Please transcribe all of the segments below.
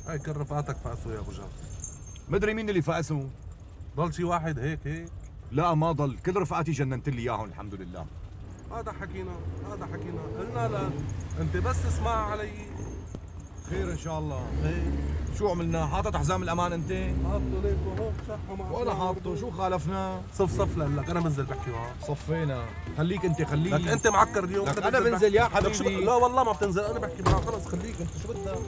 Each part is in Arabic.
هاي كل رفقاتك فقسوا يا ابو جار. مدري مين اللي فقسوا. ضل شي واحد هيك؟ لا ما ضل، كل رفقاتي جننت لي اياهم الحمد لله. هذا حكينا قلنا لا انت بس اسمع علي. خير ان شاء الله. خير. شو عملنا؟ حاطط حزام الامان انت؟ حاطه ليك وهون شحه معك. ولا حاطه، شو خالفنا؟ صف لك انا بنزل بحكي معك. صفينا، خليك انت خليك. لك انت معكر اليوم. لك انا بنزل يا حبيبي. لا والله ما بتنزل، انا بحكي معك. خلص خليك انت، شو بدك؟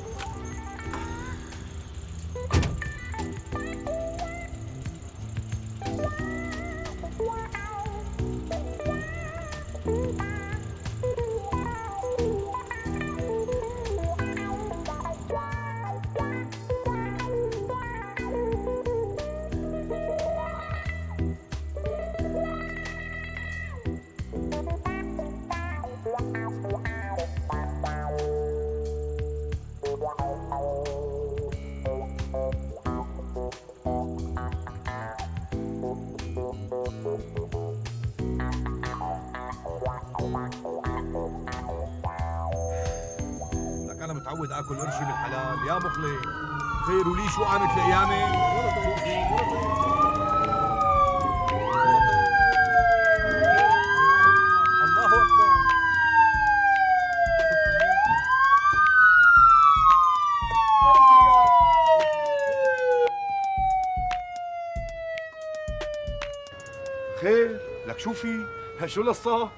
لك انا متعود اكل قرشي بالحلال يا مخلص. خير ولي شو قامت الايامي؟ خير لك شو في؟ شو القصة؟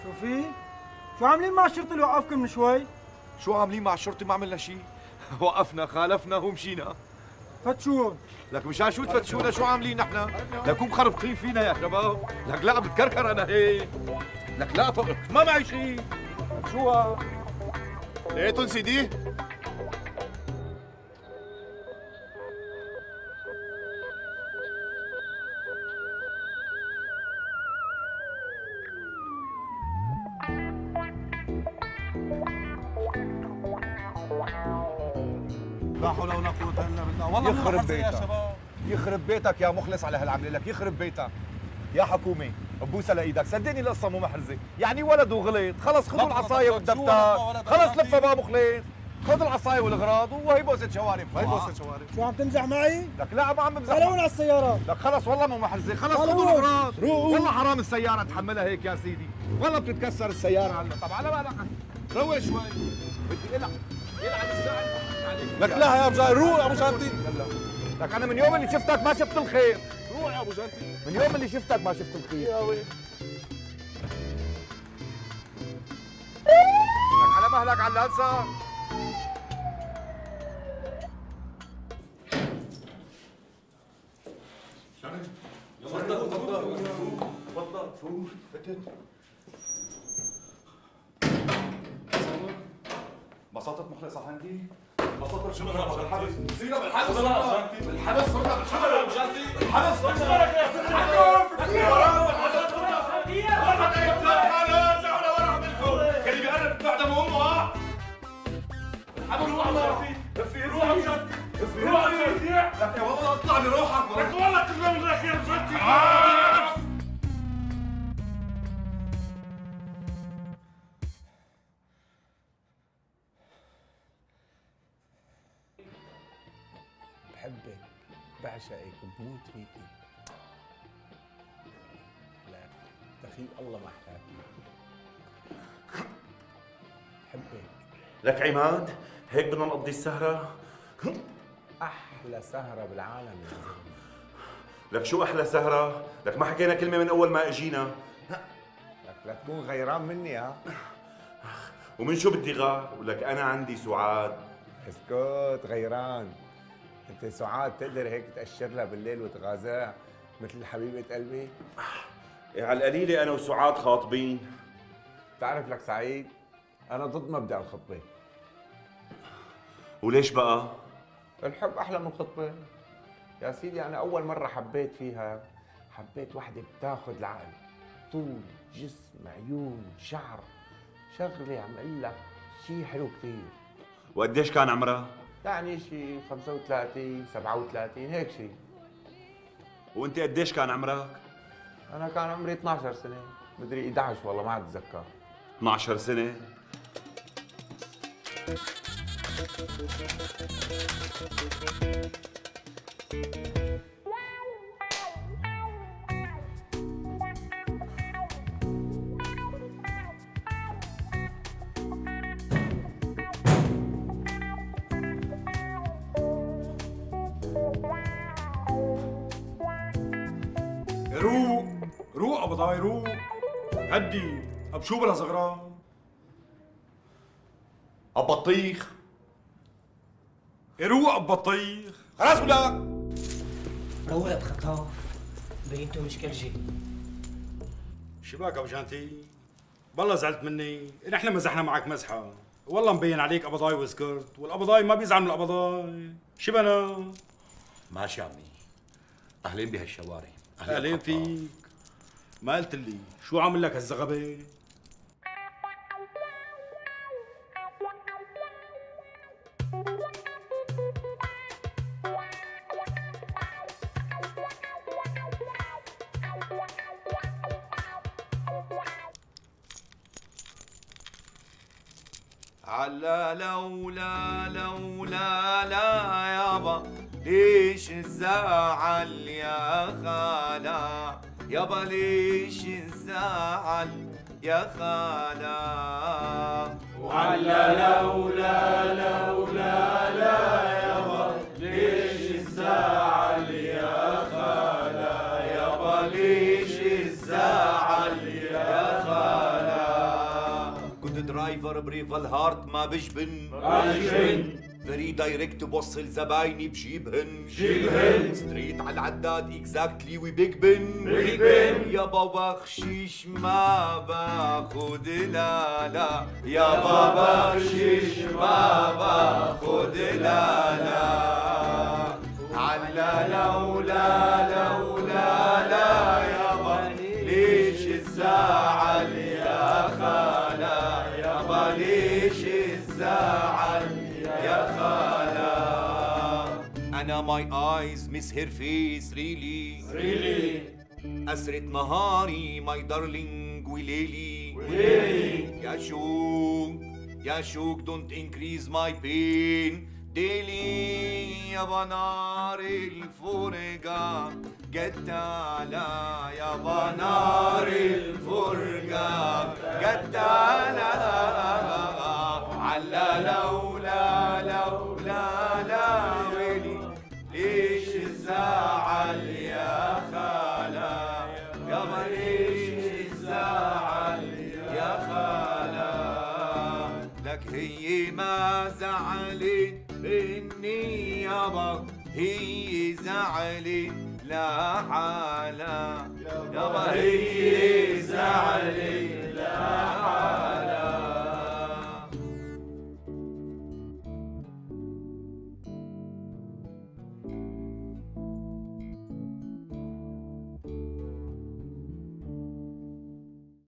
شو في؟ شو عاملين مع الشرطة اللي وقفكم من شوي؟ شو عاملين مع الشرطة؟ ما عملنا شيء. وقفنا خالفنا ومشينا. فتشون. لك مشان شو تفتشونا؟ شو عاملين نحن؟ لكم مخربطين فينا يا شباب. لك لا بتكركر انا هيك. لك لا ما معي شيء. لك شو ها؟ لقيتن سيدي؟ لا حول ولا قوة الا بالله. والله يخرب يا بيتك. شباب. يخرب بيتك يا مخلص على هالعمله. لك يخرب بيتك يا حكومه. ببوسها لايدك، صدقني القصه مو محرزه. يعني ولد وغلط، خلص خذوا العصايه والدفتر. خلص لفها بقى مخلص. خذ العصايه والاغراض وهي بوسه شوارب. هاي بوسة شوارب. شو عم تمزح معي؟ لك لا ما عم بمزح. خلونا على السيارة. لك خلص والله مو محرزه. خلص روح. خذوا الاغراض. روح. والله حرام السياره تحملها هيك يا سيدي. والله بتتكسر السياره عنا. طب على بالك روق شوي. بدي العب الساعه. لك لا يا ابو جاي، روح يا ابو جانتي. لك انا من يوم اللي شفتك ما شفت الخير. روح يا ابو جانتي. من يوم اللي شفتك ما شفت الخير. يا ويلي. لك على مهلك على الهلسة. تفضل فوت فتت. بساطة مخلص عندي. بساطة شو بالحبس؟ سينا بالحبس. بالحبس لك والله اطلع بروحك. لك والله كلهم لك يا فتي. بحبك، بعشقك، بموت فيكي. لا دخيل الله ما احلاكي. بحبك. لك عماد، هيك بدنا نقضي السهرة؟ احلى سهرة بالعالم يا زلمة. لك شو أحلى سهرة؟ لك ما حكينا كلمة من أول ما إجينا. لك لا تكون غيران مني ها. ومن شو بدي غار؟ ولك أنا عندي سعاد. اسكت غيران. انت سعاد تقدر هيك تأشر لها بالليل وتغازلها مثل حبيبة قلبي؟ إيه على القليلة أنا وسعاد خاطبين. بتعرف لك سعيد، أنا ضد مبدأ الخطبة. وليش بقى؟ الحب أحلى من الخطبة. يا سيدي أنا أول مرة حبيت فيها، حبيت وحدة بتاخذ العقل. طول، جسم، عيون، شعر، شغلة عم أقول لك شيء حلو كثير. وقديش كان عمرها؟ يعني شيء 35 37 هيك شيء. وأنت قديش كان عمرك؟ أنا كان عمري 12 سنة، مدري 11 والله ما أتذكر. 12 سنة؟ روق روق ابو ضاي روق. هدي اب شو بلا صغران. اب بطيخ. روق اب بطيخ. خلاص ولا روق بخطاف بينتو مش كرجي. شباك ابو جانتي؟ بالله زعلت مني، نحن مزحنا معك مزحه، والله مبين عليك ابضاي وسكرت، والابضاي ما بيزعل من الابضاي، شبنا؟ ماشي عمي، اهلين بهالشوارع. اهلين فيك. ما قلت لي شو عامل لك هالزغبه؟ علا لولا لولا لا يابا ليش الزعل يا خالا يابا ليش الزعل يا خالا وعلى لولا لولا لا يابا ليش الزعل يا خالا يابا ليش الزعل يا خالا كنت درايفر بريفل هارت ما بجبن فري دايركت بوصل زبايني بجيبهن ستريت على العداد اكزاكتلي وبيج بن يابا بخشيش ما باخد لا لا يابا بخشيش ما باخد لا لا على لولا لولا لا يابا ليش الزعل يا خالا يابا ليش الزعل يا خالا أنا ماي ايز مس هير فيس ريلي أسرة نهاري ماي دارلينج وليلي يا شوك دونت انكريز ماي بين ديلي يابا نار الفرقة جت على يابا نار الفرقة جت على لولا لولا لا ويلي ليش الزعل يا خالا يابا ليش الزعل يا خالا لك هي ما زعلت مني يابا هي زعلت لا حالا يابا هي